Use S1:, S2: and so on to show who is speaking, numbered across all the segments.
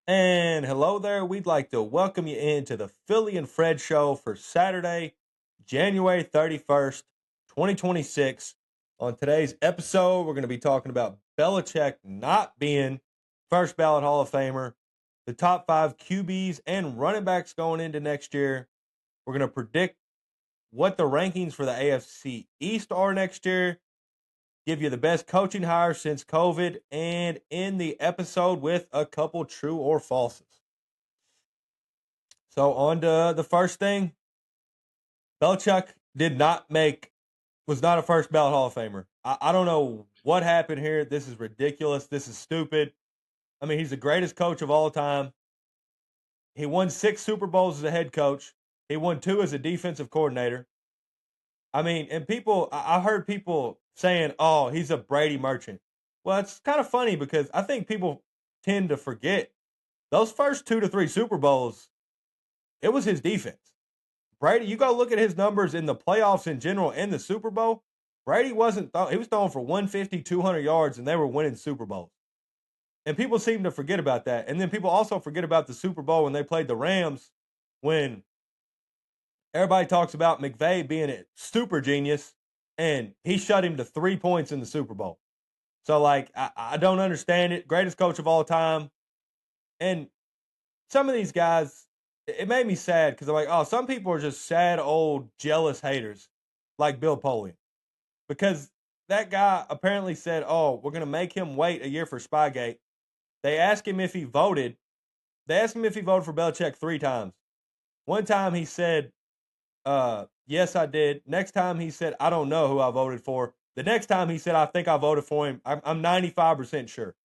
S1: And hello there. We'd like to welcome you into the Philly and Fred show for Saturday, January 31st, 2026. On today's episode, we're going to be talking about Belichick not being first ballot Hall of Famer, the top five QBs and running backs going into next year. We're going to predict what the rankings for the AFC East are next year, give you the best coaching hire since COVID, and end the episode with a couple true or falses. So on to the first thing. Belichick was not a first ballot Hall of Famer. I don't know what happened here. This is ridiculous. This is stupid. I mean, he's the greatest coach of all time. He won 6 Super Bowls as a head coach. He won 2 as a defensive coordinator. I mean, and I heard people saying, oh, he's a Brady merchant. Well, it's kind of funny because I think people tend to forget those first 2 to 3 Super Bowls, it was his defense. Brady, you go look at his numbers in the playoffs in general and the Super Bowl. Brady wasn't, he was throwing for 150, 200 yards, and they were winning Super Bowls. And people seem to forget about that. And then people also forget about the Super Bowl when they played the Rams, when everybody talks about McVay being a super genius, and he shut him to 3 points in the Super Bowl. So, I don't understand it. Greatest coach of all time. And some of these guys, it made me sad because I'm like, oh, some people are just sad, old, jealous haters like Bill Polian. Because that guy apparently said, oh, we're going to make him wait a year for Spygate. They asked him if he voted. They asked him if he voted for Belichick 3 times. One time he said, yes, I did. Next time he said, I don't know who I voted for. The next time he said, I think I voted for him. I'm 95% sure.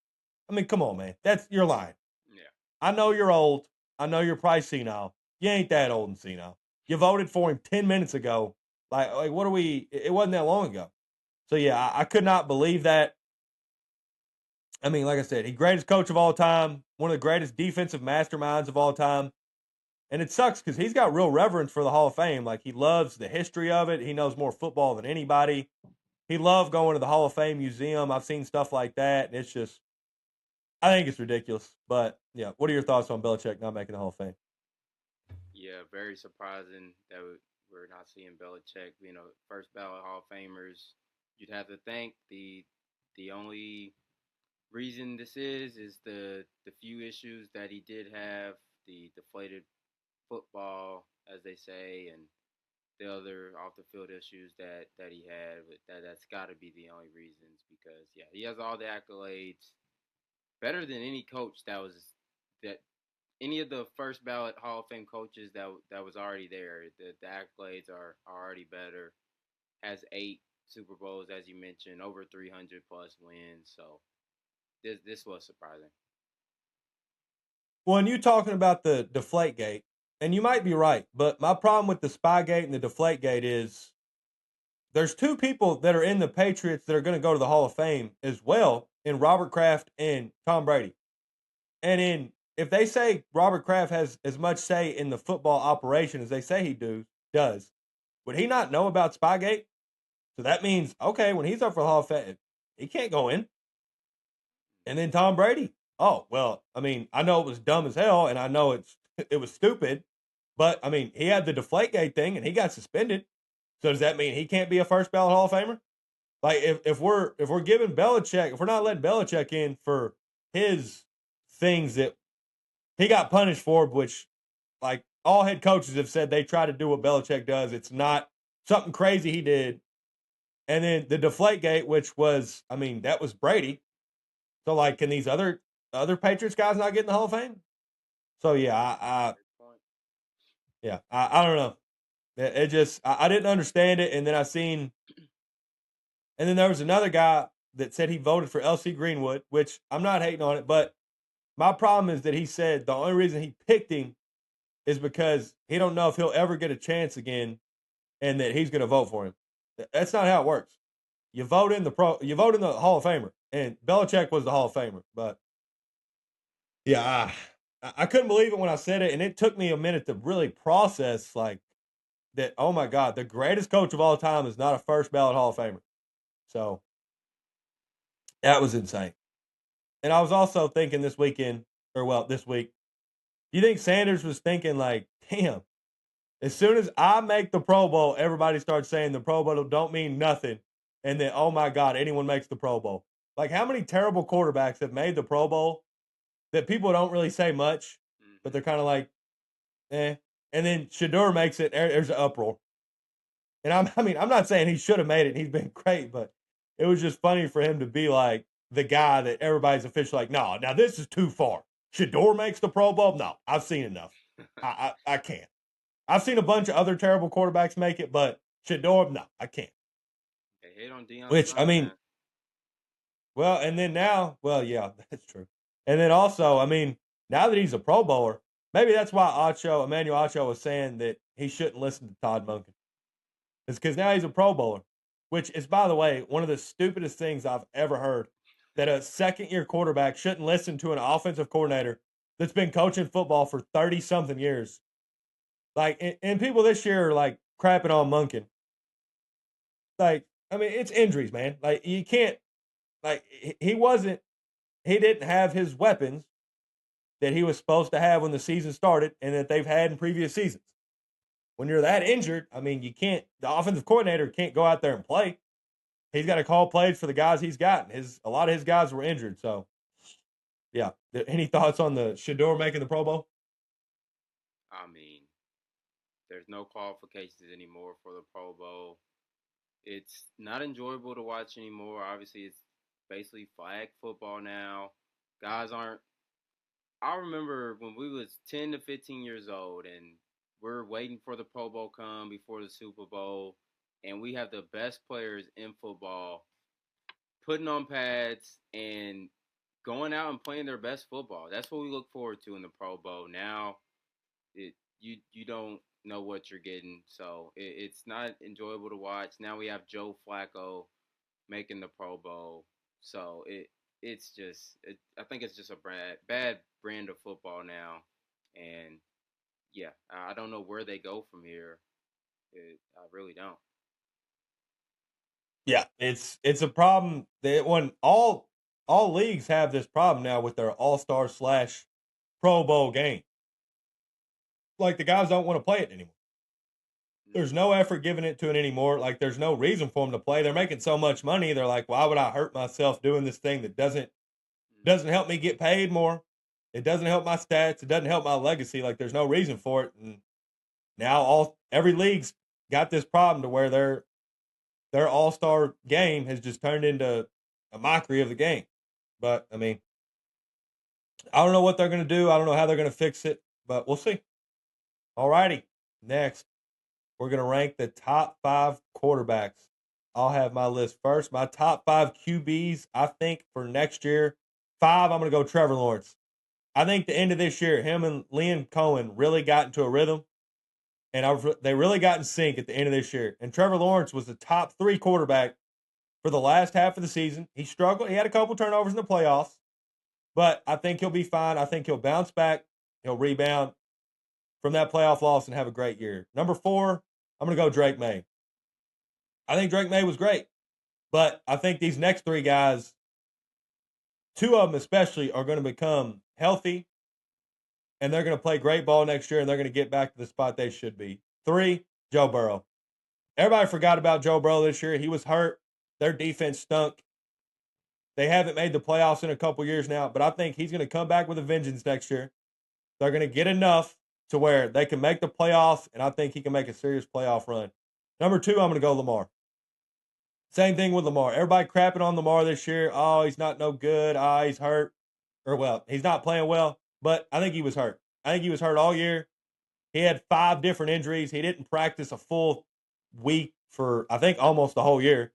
S1: I mean, come on, man. You're lying.
S2: Yeah.
S1: I know you're old. I know you're probably senile. You ain't that old and senile. You voted for him 10 minutes ago. Like what are we? It wasn't that long ago. So, yeah, I could not believe that. I mean, like I said, he's greatest coach of all time, one of the greatest defensive masterminds of all time. And it sucks because he's got real reverence for the Hall of Fame. Like, he loves the history of it. He knows more football than anybody. He loved going to the Hall of Fame museum. I've seen stuff like that. And it's just, I think it's ridiculous. But, yeah, what are your thoughts on Belichick not making the Hall of Fame?
S2: Yeah, very surprising that we're not seeing Belichick, first ballot Hall of Famers. You'd have to think the only reason this is the few issues that he did have, the deflated football, as they say, and the other off the field issues that he had. But that's got to be the only reasons because yeah, he has all the accolades, better than any coach that any of the first ballot Hall of Fame coaches that was already there. The accolades are already better. Has 8 Super Bowls, as you mentioned, over 300 plus wins. So this was surprising.
S1: Well, and you talking about the Deflategate, and you might be right, but my problem with the Spygate and the Deflategate is there's 2 people that are in the Patriots that are going to go to the Hall of Fame as well, in Robert Kraft and Tom Brady. And if they say Robert Kraft has as much say in the football operation as they say does, would he not know about Spygate? So that means, okay, when he's up for the Hall of Fame, he can't go in. And then Tom Brady. Oh, well, I mean, I know it was dumb as hell, and I know it was stupid, but I mean, he had the Deflategate thing and he got suspended. So does that mean he can't be a first ballot Hall of Famer? Like if we're giving Belichick, if we're not letting Belichick in for his things that he got punished for, which like all head coaches have said they try to do what Belichick does. It's not something crazy he did. And then the Deflategate, which was, I mean, that was Brady. So like, can these other Patriots guys not get in the Hall of Fame? So yeah, I don't know. It just I didn't understand it, and then and then there was another guy that said he voted for LC Greenwood, which I'm not hating on it, but my problem is that he said the only reason he picked him is because he don't know if he'll ever get a chance again, and that he's going to vote for him. That's not how it works. You vote in the Hall of Famer, and Belichick was the Hall of Famer. But yeah, I couldn't believe it when I said it, and it took me a minute to really process like that. Oh my God, the greatest coach of all time is not a first ballot Hall of Famer. So that was insane. And I was also thinking this weekend, this week. Do you think Sanders was thinking like, damn, as soon as I make the Pro Bowl, everybody starts saying the Pro Bowl don't mean nothing. And then, oh my God, anyone makes the Pro Bowl. Like, how many terrible quarterbacks have made the Pro Bowl that people don't really say much, but they're kind of like, eh. And then Shador makes it, there's an uproar. And I'm not saying he should have made it. He's been great, but it was just funny for him to be like the guy that everybody's officially like, no, now this is too far. Shador makes the Pro Bowl? No, I've seen enough. I can't. I've seen a bunch of other terrible quarterbacks make it, but Shador, no, I can't.
S2: They hate on Deion
S1: Which, I
S2: Sanders,
S1: mean,
S2: man.
S1: well, and then now, well, yeah, that's true. And then also, I mean, now that he's a Pro Bowler, maybe that's why Emmanuel Acho was saying that he shouldn't listen to Todd Monken. It's because now he's a Pro Bowler, which is, by the way, one of the stupidest things I've ever heard. That a second-year quarterback shouldn't listen to an offensive coordinator that's been coaching football for 30-something years. Like, and people this year are, like, crapping on Monken. Like, I mean, it's injuries, man. Like, you can't, like, he didn't have his weapons that he was supposed to have when the season started and that they've had in previous seasons. When you're that injured, I mean, the offensive coordinator can't go out there and play. He's got to call plays for the guys he's got. A lot of his guys were injured. So, yeah. Any thoughts on the Shador making the Pro Bowl?
S2: I mean, there's no qualifications anymore for the Pro Bowl. It's not enjoyable to watch anymore. Obviously, it's basically flag football now. Guys aren't. I remember when we was 10 to 15 years old, and we're waiting for the Pro Bowl come before the Super Bowl, and we have the best players in football putting on pads and going out and playing their best football. That's what we look forward to in the Pro Bowl. Now, you don't know what you're getting, so it's not enjoyable to watch. Now we have Joe Flacco making the Pro Bowl, so I think it's just a bad brand of football now, and yeah, I don't know where they go from here. I really don't.
S1: Yeah, it's a problem that when all leagues have this problem now with their All-Star slash Pro Bowl game. Like the guys don't want to play it anymore. There's no effort given it to it anymore. Like there's no reason for them to play. They're making so much money. They're like, why would I hurt myself doing this thing that doesn't help me get paid more? It doesn't help my stats. It doesn't help my legacy. Like there's no reason for it. And now every league's got this problem to where their all-star game has just turned into a mockery of the game. But I mean, I don't know what they're going to do. I don't know how they're going to fix it, but we'll see. All righty. Next, we're going to rank the top 5 quarterbacks. I'll have my list first. My top 5 QBs, I think, for next year. 5, I'm going to go Trevor Lawrence. I think the end of this year, him and Liam Cohen really got into a rhythm, and they really got in sync at the end of this year. And Trevor Lawrence was the top 3 quarterback for the last half of the season. He struggled. He had a couple turnovers in the playoffs, but I think he'll be fine. I think he'll bounce back. He'll rebound from that playoff loss and have a great year. Number 4, I'm going to go Drake May. I think Drake May was great, but I think these next 3 guys, 2 of them especially, are going to become healthy, and they're going to play great ball next year, and they're going to get back to the spot they should be. 3, Joe Burrow. Everybody forgot about Joe Burrow this year. He was hurt. Their defense stunk. They haven't made the playoffs in a couple years now, but I think he's going to come back with a vengeance next year. They're going to get enough to where they can make the playoffs, and I think he can make a serious playoff run. Number 2, I'm going to go Lamar. Same thing with Lamar. Everybody crapping on Lamar this year. Oh, he's not no good. Oh, he's hurt. Or, well, he's not playing well, but I think he was hurt. I think he was hurt all year. He had 5 different injuries. He didn't practice a full week for, I think, almost the whole year.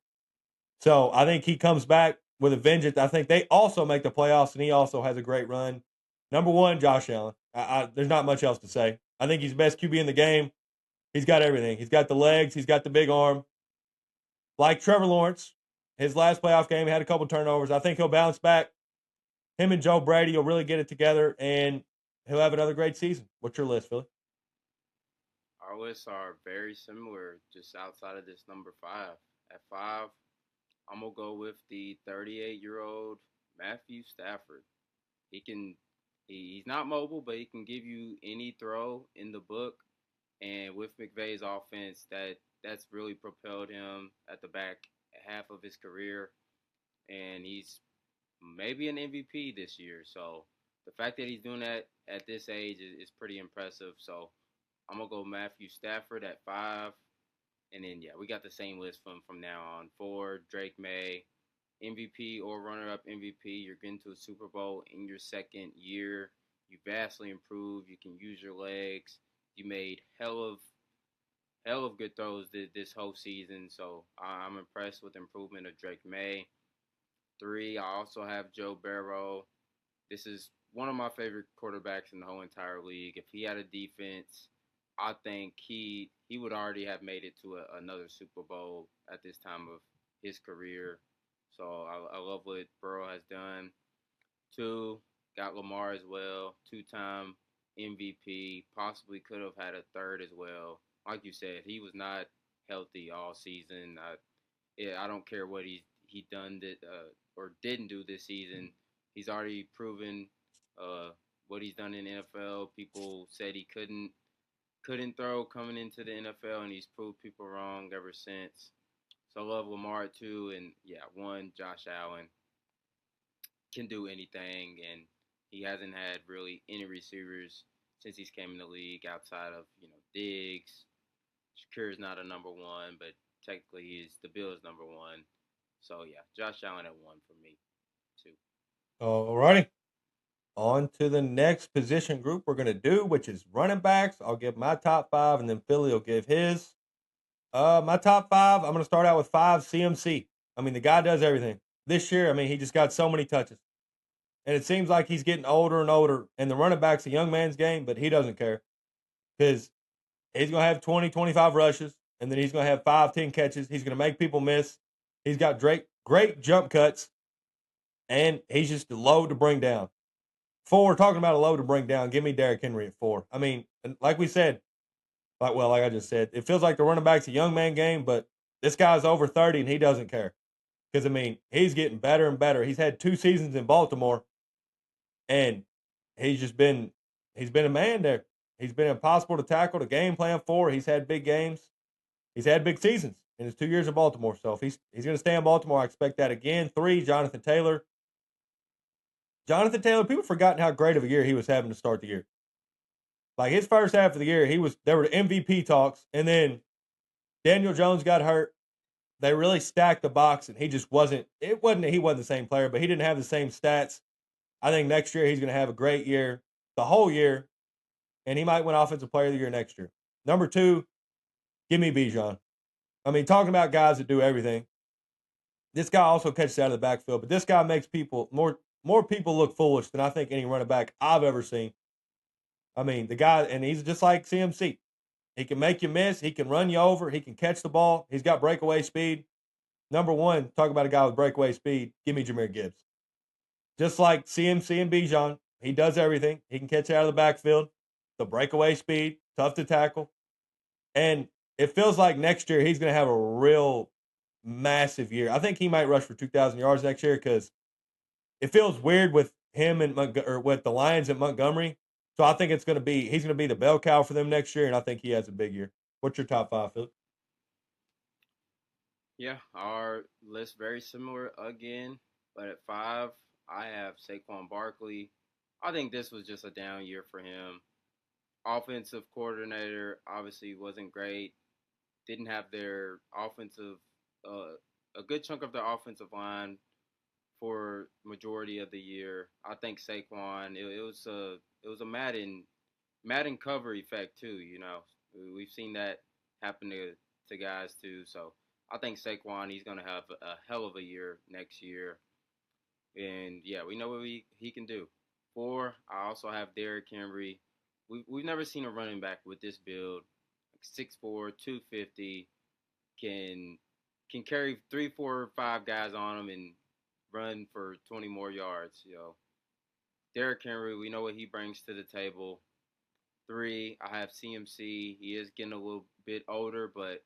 S1: So I think he comes back with a vengeance. I think they also make the playoffs, and he also has a great run. Number 1, Josh Allen. There's not much else to say. I think he's the best QB in the game. He's got everything. He's got the legs. He's got the big arm. Like Trevor Lawrence, his last playoff game, he had a couple turnovers. I think he'll bounce back. Him and Joe Brady will really get it together, and he'll have another great season. What's your list, Philly?
S2: Our lists are very similar, just outside of this number 5. At 5, I'm gonna go with the 38-year-old Matthew Stafford. He can He's not mobile, but he can give you any throw in the book. And with McVay's offense, that's really propelled him at the back half of his career, and he's maybe an MVP this year. So the fact that he's doing that at this age is pretty impressive. So I'm gonna go Matthew Stafford at 5, and then yeah, we got the same list from now on. 4, Drake May, MVP or runner-up MVP. You're getting to a Super Bowl in your second year. You vastly improved. You can use your legs. You made hell of good throws this whole season. So I'm impressed with the improvement of Drake May. 3, I also have Joe Burrow. This is one of my favorite quarterbacks in the whole entire league. If he had a defense, I think he would already have made it to another Super Bowl at this time of his career. So I love what Burrow has done. 2, got Lamar as well, 2-time MVP. Possibly could have had a third as well. Like you said, he was not healthy all season. I don't care what he done or didn't do this season. He's already proven uh, what he's done in the NFL. People said he couldn't throw coming into the NFL, and he's proved people wrong ever since. So I love Lamar too, and yeah, 1, Josh Allen can do anything, and he hasn't had really any receivers since he's came in the league outside of Diggs. Shakur's not a number 1, but technically he's the Bills' number 1. So yeah, Josh Allen at 1 for me too.
S1: Alrighty. On to the next position group we're gonna do, which is running backs. I'll give my top 5, and then Philly will give his. My top 5. I'm gonna start out with 5 CMC. I mean, the guy does everything. This year, I mean, he just got so many touches, and it seems like he's getting older and older. And the running back's a young man's game, but he doesn't care because he's going to have 20, 25 rushes, and then he's going to have 5, 10 catches. He's going to make people miss. He's got great jump cuts, and he's just a load to bring down. 4, talking about a load to bring down, give me Derrick Henry at 4. I mean, like we said, like I just said, it feels like the running back's a young man game, but this guy's over 30, and he doesn't care. Because, I mean, he's getting better and better. He's had 2 seasons in Baltimore, and he's been a man there. He's been impossible to tackle, to game plan for. He's had big games. He's had big seasons in his 2 years in Baltimore. So if he's going to stay in Baltimore, I expect that again. 3, Jonathan Taylor. Jonathan Taylor, people forgotten how great of a year he was having to start the year. Like his first half of the year, there were MVP talks, and then Daniel Jones got hurt. They really stacked the box, and he just wasn't. It wasn't that he wasn't the same player, but he didn't have the same stats. I think next year he's going to have a great year, the whole year, and he might win Offensive Player of the Year next year. Number 2, give me Bijan. I mean, talking about guys that do everything. This guy also catches out of the backfield, but this guy makes more people look foolish than I think any running back I've ever seen. I mean, the guy, and he's just like CMC. He can make you miss. He can run you over. He can catch the ball. He's got breakaway speed. Number 1, talk about a guy with breakaway speed. Give me Jahmyr Gibbs. Just like CMC and Bijan, he does everything. He can catch out of the backfield. The breakaway speed, tough to tackle. And it feels like next year he's going to have a real massive year. I think he might rush for 2,000 yards next year because it feels weird with him and with the Lions at Montgomery. So I think he's going to be the bell cow for them next year, and I think he has a big year. What's your top 5, Philip?
S2: Yeah, our list very similar again, but at 5, I have Saquon Barkley. I think this was just a down year for him. Offensive coordinator obviously wasn't great. Didn't have their offensive, a good chunk of their offensive line for majority of the year. I think Saquon, it was a Madden cover effect too. We've seen that happen to guys too. So I think Saquon, he's gonna have a hell of a year next year, and yeah, we know what he can do. 4, I also have Derrick Henry. We've never seen a running back with this build, like 6'4", 250, can carry 3, 4, 5 guys on him and run for 20 more yards. Derrick Henry, we know what he brings to the table. 3, I have CMC. He is getting a little bit older, but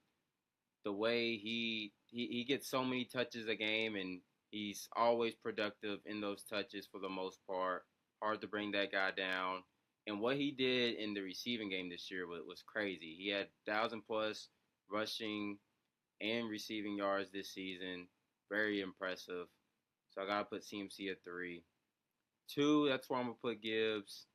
S2: the way he gets so many touches a game, and he's always productive in those touches for the most part. hard to bring that guy down. And what he did in the receiving game this year was crazy. He had 1,000+ rushing and receiving yards this season. Very impressive. So I gotta put CMC at 3. 2, that's where I'm gonna put Gibbs.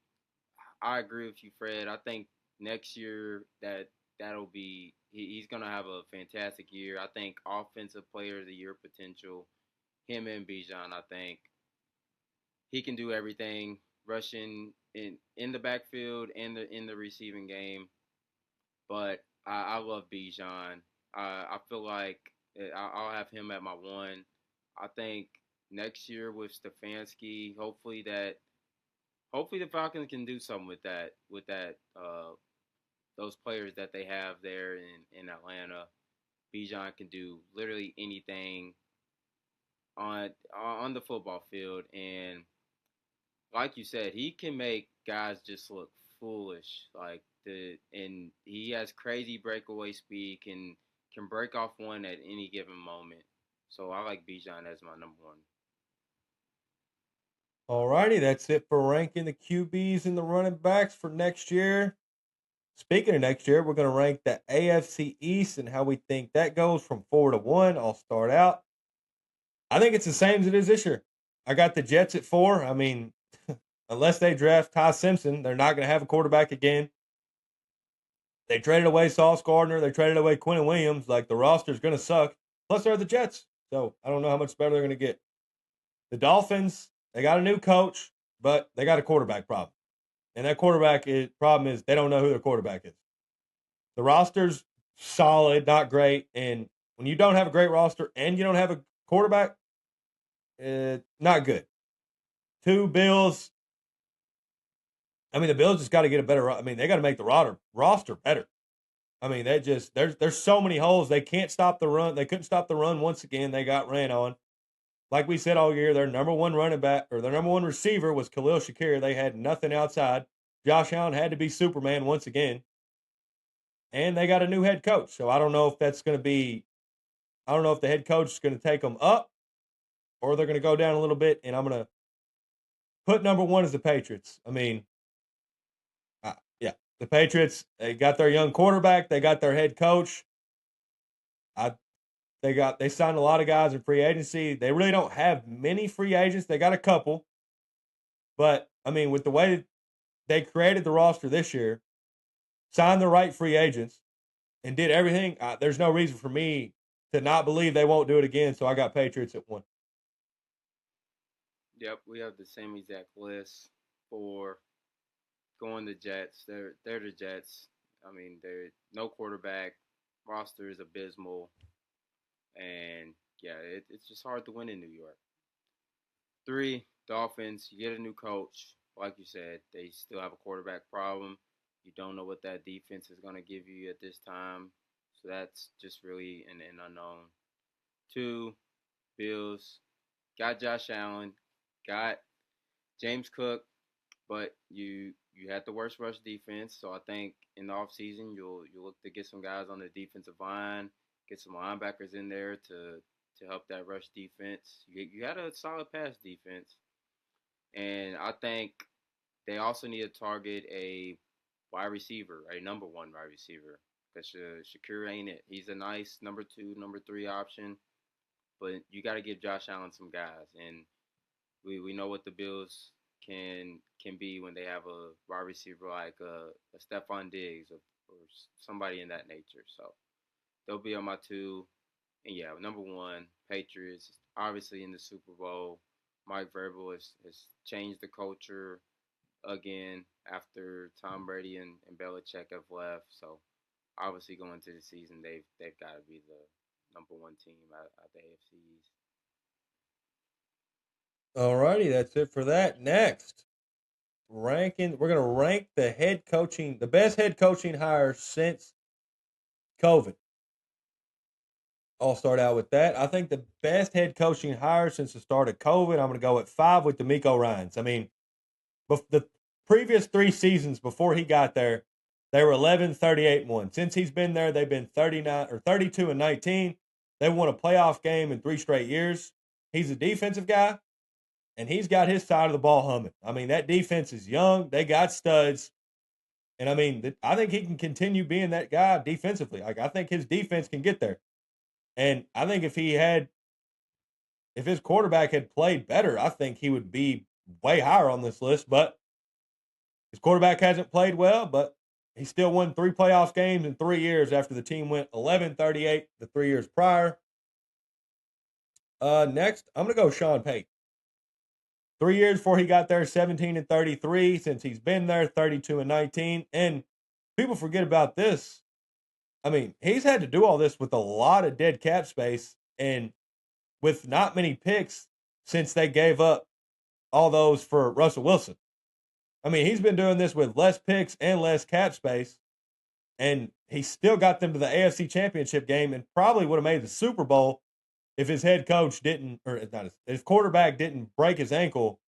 S2: I agree with you, Fred. I think next year that'll be he's gonna have a fantastic year. I think offensive player of the year potential. Him and Bijan, I think he can do everything, rushing in the backfield and in the receiving game. But I love Bijan. I feel like I'll have him at my 1. I think next year with Stefanski, hopefully the Falcons can do something with that those players that they have there in Atlanta. Bijan can do literally anything on the football field, and like you said, he can make guys just look foolish. And he has crazy breakaway speed, can break off one at any given moment. So I like Bijan as my number 1.
S1: All righty, that's it for ranking the QBs and the running backs for next year. Speaking of next year, we're going to rank the AFC East and how we think that goes from 4 to 1. I'll start out. I think it's the same as it is this year. I got the Jets at 4. I mean, unless they draft Ty Simpson, they're not going to have a quarterback again. They traded away Sauce Gardner. They traded away Quentin Williams. Like, the roster's going to suck. Plus, they're the Jets. So I don't know how much better they're going to get. The Dolphins, they got a new coach, but they got a quarterback problem. And that problem is they don't know who their quarterback is. The roster's solid, not great. And when you don't have a great roster and you don't have a quarterback, not good. 2, Bills. I mean, the Bills just got to get a better. I mean, they got to make the roster better. I mean, there's so many holes. They can't stop the run. They couldn't stop the run once again. They got ran on. Like we said all year, their number 1 running back or their number 1 receiver was Khalil Shakir. They had nothing outside. Josh Allen had to be Superman once again. And they got a new head coach. So I don't know if that's going to be – I don't know if the head coach is going to take them up or they're going to go down a little bit. And I'm going to put number 1 as the Patriots. I mean, yeah, the Patriots, they got their young quarterback. They got their head coach. They signed a lot of guys in free agency. They really don't have many free agents. They got a couple. But, I mean, with the way they created the roster this year, signed the right free agents, and did everything, there's no reason for me to not believe they won't do it again. So I got Patriots at 1.
S2: Yep, we have the same exact list for going the Jets. They're the Jets. I mean, they're no quarterback. Roster is abysmal, and yeah, it's just hard to win in New York. 3, Dolphins. You get a new coach. Like you said, they still have a quarterback problem. You don't know what that defense is going to give you at this time. So that's just really an unknown. 2, Bills. Got Josh Allen. Got James Cook. But you had the worst rush defense. So I think in the offseason, you'll look to get some guys on the defensive line, get some linebackers in there to help that rush defense. You had a solid pass defense. And I think they also need to target a wide receiver, a number 1 wide receiver. Because Shakir ain't it. He's a nice number 2, number 3 option. But you got to give Josh Allen some guys. And we know what the Bills can be when they have a wide receiver like a Stephon Diggs or somebody in that nature. So they'll be on my 2. And yeah, number 1, Patriots. Obviously in the Super Bowl, Mike Vrabel has changed the culture again after Tom Brady and Belichick have left. So obviously going into the season, they've got to be the number 1 team at the AFC East.
S1: All righty, that's it for that. Next, we're going to rank the best head coaching hires since COVID. I'll start out with that. I think the best head coaching hire since the start of COVID, I'm going to go at 5 with DeMeco Ryans. I mean, the previous 3 seasons before he got there, they were 11-38-1. Since he's been there, they've been 32-19. They won a playoff game in 3 straight years. He's a defensive guy, and he's got his side of the ball humming. I mean, that defense is young. They got studs. And I mean, I think he can continue being that guy defensively. Like, I think his defense can get there. And I think if his quarterback had played better, I think he would be way higher on this list. But his quarterback hasn't played well, but he still won 3 playoff games in 3 years after the team went 11-38 the 3 years prior. Next, I'm going to go Sean Payton. 3 years before he got there, 17-33. Since he's been there, 32-19. And people forget about this. I mean, he's had to do all this with a lot of dead cap space and with not many picks since they gave up all those for Russell Wilson. I mean, he's been doing this with less picks and less cap space, and he still got them to the AFC Championship game and probably would have made the Super Bowl if his head coach didn't, or not his quarterback didn't break his ankle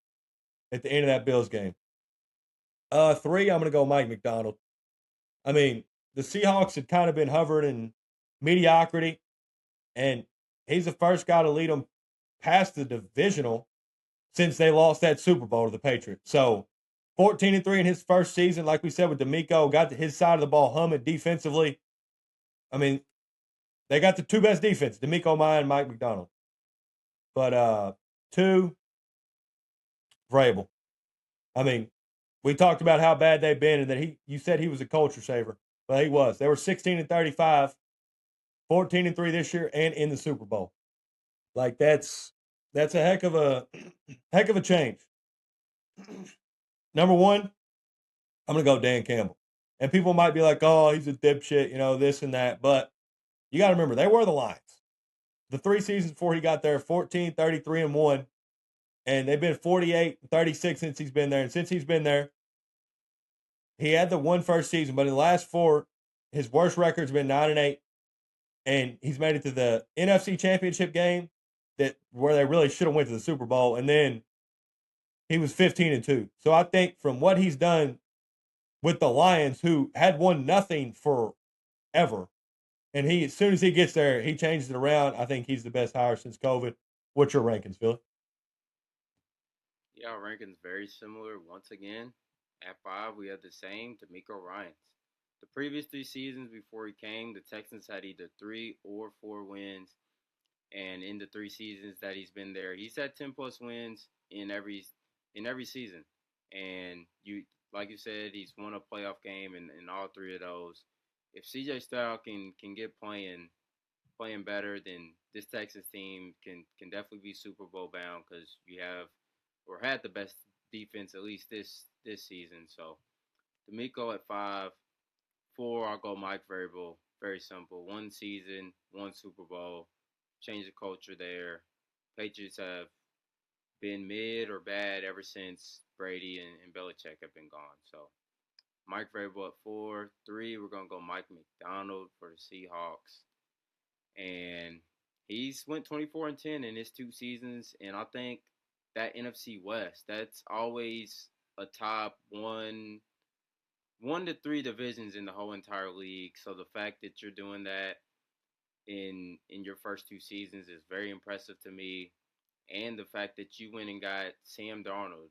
S1: at the end of that Bills game. 3, I'm going to go Mike McDonald. I mean, the Seahawks had kind of been hovering in mediocrity, and he's the first guy to lead them past the divisional since they lost that Super Bowl to the Patriots. So 14-3 in his first season, like we said with D'Amico, got his side of the ball humming defensively. I mean, they got the 2 best defense, D'Amico Maya and Mike McDonald. But 2, Vrabel. I mean, we talked about how bad they've been and that you said he was a culture saver. Well, he was. They were 16-35, 14-3 this year, and in the Super Bowl. Like that's a heck of a change. Number 1, I'm gonna go Dan Campbell. And people might be like, "Oh, he's a dipshit," this and that. But you got to remember, they were the Lions. The 3 seasons before he got there, 14, 33, and 1. And they've been 48 and 36 since he's been there. And since he's been there, he had the 1 first season, but in the last 4, his worst record's been 9-8. And he's made it to the NFC Championship game where they really should have went to the Super Bowl. And then he was 15-2. So I think from what he's done with the Lions, who had won nothing forever, and as soon as he gets there, he changes it around. I think he's the best hire since COVID. What's your rankings, Phil?
S2: Yeah, our rankings very similar. Once again, at 5, we have the same, D'Amico Ryans. The previous 3 seasons before he came, the Texans had either 3 or 4 wins. And in the 3 seasons that he's been there, he's had 10+ wins in every season. And like you said, he's won a playoff game in all 3 of those. If CJ Stroud can get playing better, then this Texas team can definitely be Super Bowl bound because you have or had the best defense at least this season. So D'Amico at 5, 4 I'll go Mike Vrabel. Very simple. 1 season, 1 Super Bowl, change the culture there. Patriots have been mid or bad ever since Brady and Belichick have been gone. So Mike Vrabel at 4, 3 we're gonna go Mike McDonald for the Seahawks, and he's went 24-10 in his 2 seasons, and I think that NFC West, that's always a top 1 to 3 divisions in the whole entire league. So the fact that you're doing that in your first 2 seasons is very impressive to me, and the fact that you went and got Sam Darnold,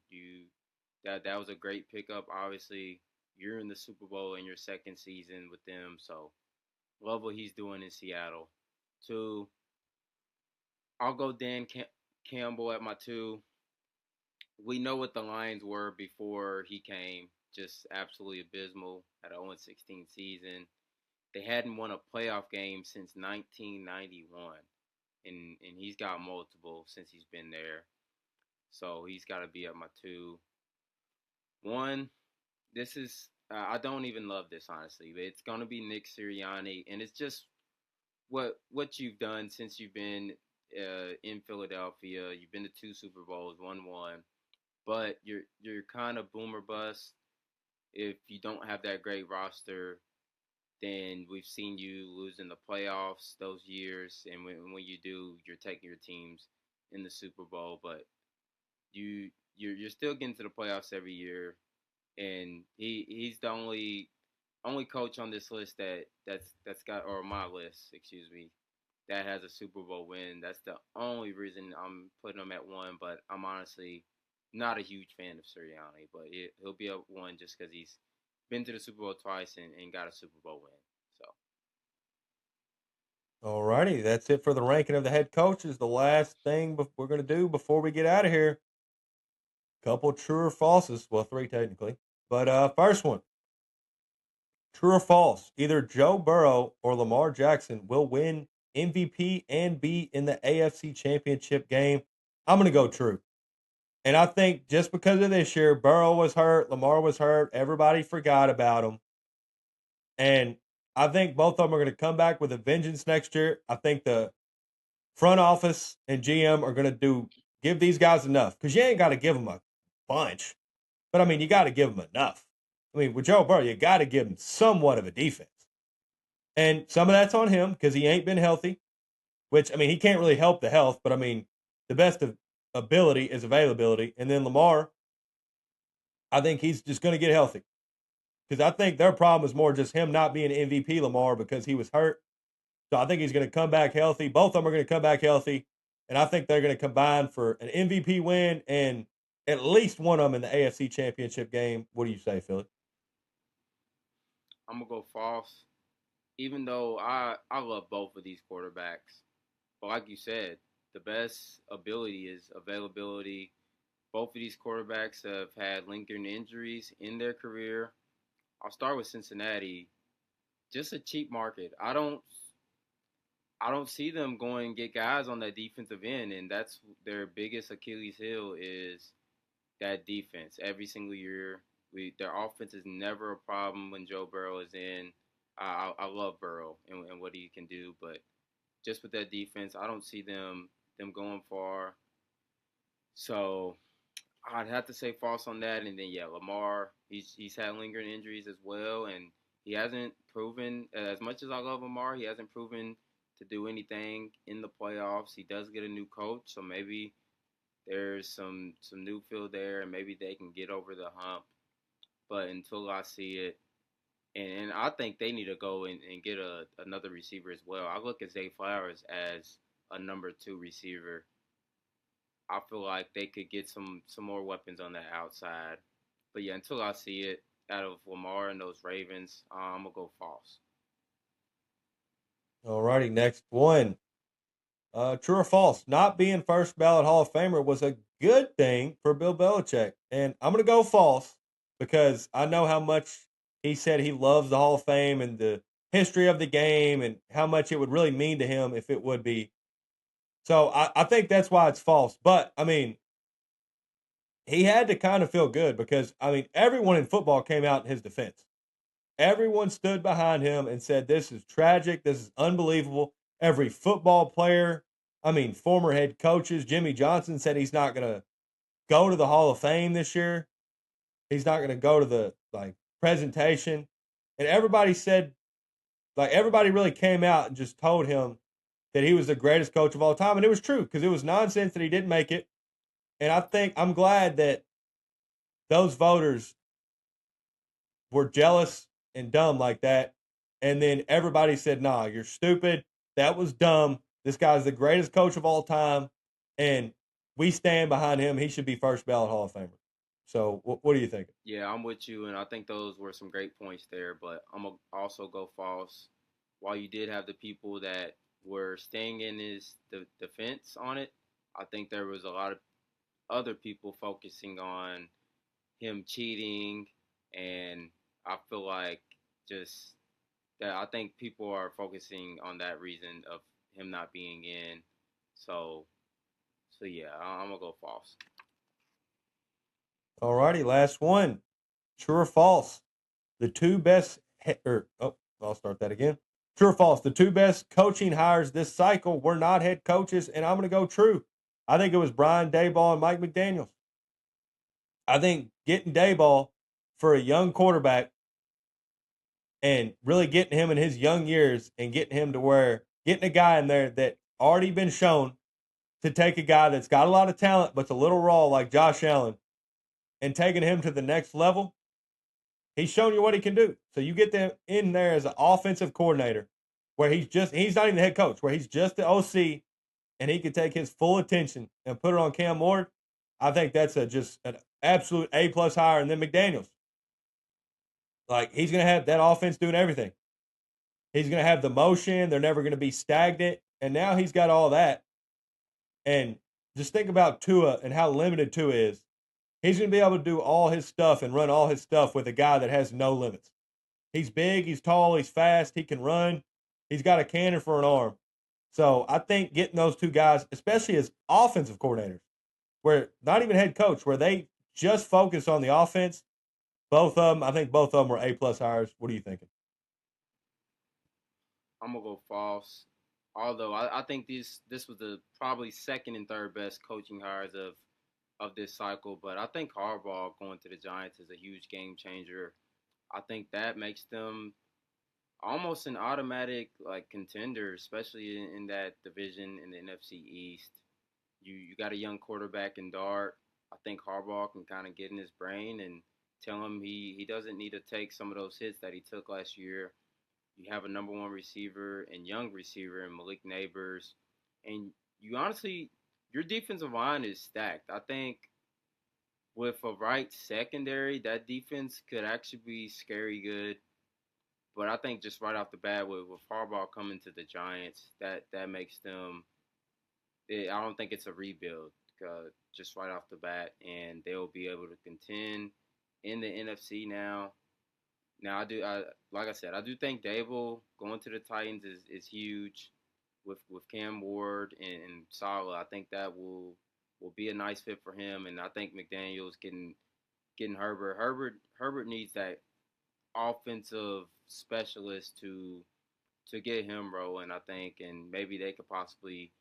S2: that was a great pickup. Obviously, you're in the Super Bowl in your 2nd season with them, so love what he's doing in Seattle. 2, I'll go Dan Campbell at my 2. We know what the Lions were before he came, just absolutely abysmal. Had an 0-16 season. They hadn't won a playoff game since 1991, and he's got multiple since he's been there. So he's got to be at my 2. 1, this is I don't even love this honestly, but it's gonna be Nick Sirianni, and it's just what you've done since you've been in Philadelphia. You've been to 2 Super Bowls, won 1, but you're kind of boomer bust. If you don't have that great roster, then we've seen you lose in the playoffs those years, and when you do, you're taking your teams in the Super Bowl, but you're still getting to the playoffs every year, and he's the only coach on this list that's got, or my list, excuse me, that has a Super Bowl win. That's the only reason I'm putting him at 1, but I'm honestly not a huge fan of Sirianni, but he'll be up one just because he's been to the Super Bowl twice and got a Super Bowl win. So
S1: All righty, that's it for the ranking of the head coaches. The last thing we're going to do before we get out of here, couple true or falses. Well, three technically, but first one, true or false? Either Joe Burrow or Lamar Jackson will win MVP and be in the AFC Championship game. I'm going to go true. And I think just because of this year, Burrow was hurt, Lamar was hurt, everybody forgot about him. And I think both of them are going to come back with a vengeance next year. I think the front office and GM are going to give these guys enough because you ain't got to give them a bunch. But I mean, you got to give them enough. I mean, with Joe Burrow, you got to give him somewhat of a defense. And some of that's on him because he ain't been healthy, which, I mean, he can't really help the health, but I mean, the best of ability is availability. And then Lamar, I think he's just going to get healthy because I think their problem is more just him not being MVP Lamar because he was hurt. So I think he's going to come back healthy. Both of them are going to come back healthy. And I think they're going to combine for an MVP win and at least one of them in the AFC Championship game. What do you say, Philip?
S2: I'm gonna go false. Even though I love both of these quarterbacks, but like you said, the best ability is availability. Both of these quarterbacks have had lingering injuries in their career. I'll start with Cincinnati. Just a cheap market. I don't see them going and get guys on that defensive end, and that's their biggest Achilles heel is that defense. Every single year, their offense is never a problem when Joe Burrow is in. I love Burrow and what he can do, but just with that defense, I don't see them going far. So I'd have to say false on that. And then yeah, Lamar, he's had lingering injuries as well, and he hasn't proven as much as I love Lamar, he hasn't proven to do anything in the playoffs. He does get a new coach, so maybe there's some new field there, and maybe they can get over the hump. But until I see it, and I think they need to go and get another receiver as well. I look at Zay Flowers as a number two receiver. I feel like they could get some more weapons on the outside. But yeah, until I see it out of Lamar and those Ravens, I'm gonna go false.
S1: All righty, next one. True or false? Not being first ballot Hall of Famer was a good thing for Bill Belichick. And I'm going to go false because I know how much he said he loves the Hall of Fame and the history of the game and how much it would really mean to him if it would be. So I think that's why it's false. But, I mean, he had to kind of feel good because, I mean, everyone in football came out in his defense. Everyone stood behind him and said, this is tragic. This is unbelievable. Every football player, I mean, former head coaches, Jimmy Johnson said he's not going to go to the Hall of Fame this year. He's not going to go to the presentation. And everybody said, everybody really came out and just told him that he was the greatest coach of all time. And it was true because it was nonsense that he didn't make it. And I'm glad that those voters were jealous and dumb like that. And then everybody said, nah, you're stupid. That was dumb. This guy's the greatest coach of all time. And we stand behind him. He should be first ballot Hall of Famer. So what do you think?
S2: Yeah, I'm with you, and I think those were some great points there. But I'm gonna also go false. While you did have the people that were staying in his defense on it, I think there was a lot of other people focusing on him cheating, and I feel like just that I think people are focusing on that reason of him not being in. So yeah, I'm gonna go false.
S1: All righty, last one. True or false? The two best, I'll start that again. True or false? The two best coaching hires this cycle were not head coaches, and I'm going to go true. I think it was Brian Daboll and Mike McDaniels. I think getting Daboll for a young quarterback and really getting him in his young years and getting him to where getting a guy in there that already been shown to take a guy that's got a lot of talent but's a little raw like Josh Allen and taking him to the next level. He's shown you what he can do. So you get them in there as an offensive coordinator where he's not even the head coach, where he's just the OC and he can take his full attention and put it on Cam Ward. I think that's just an absolute A+ hire. And then McDaniels, like he's going to have that offense doing everything. He's going to have the motion. They're never going to be stagnant. And now he's got all that. And just think about Tua and how limited Tua is. He's going to be able to do all his stuff and run all his stuff with a guy that has no limits. He's big, he's tall, he's fast, he can run. He's got a cannon for an arm. So I think getting those two guys, especially as offensive coordinators, where not even head coach, where they just focus on the offense, both of them, I think both of them were A+ hires. What are you thinking?
S2: I'm gonna go false. Although I think this was the probably second and third best coaching hires of this cycle, but I think Harbaugh going to the Giants is a huge game changer. I think that makes them almost an automatic like contender, especially in that division in the NFC East. You got a young quarterback in Dart. I think Harbaugh can kind of get in his brain and tell him he doesn't need to take some of those hits that he took last year. You have a number one receiver and young receiver in Malik Neighbors, and you honestly your defensive line is stacked. I think with a right secondary, that defense could actually be scary good. But I think just right off the bat, with Harbaugh coming to the Giants, that makes them. I don't think it's a rebuild just right off the bat, and they'll be able to contend in the NFC now. Now like I said, I do think Dable going to the Titans is huge with Cam Ward and Saleh. I think that will be a nice fit for him, and I think McDaniel's getting Herbert. Herbert needs that offensive specialist to get him rolling. I think, and maybe they could possibly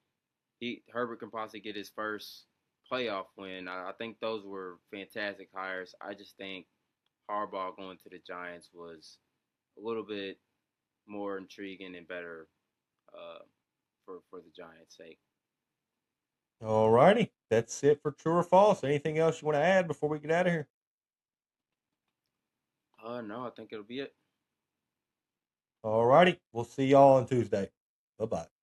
S2: Herbert can possibly get his first playoff win. I think those were fantastic hires. I just think Harbaugh going to the Giants was a little bit more intriguing and better uh, for the Giants' sake.
S1: All righty. That's it for true or false. Anything else you want to add before we get out of here?
S2: No, I think it'll be it.
S1: All righty. We'll see y'all on Tuesday. Bye bye.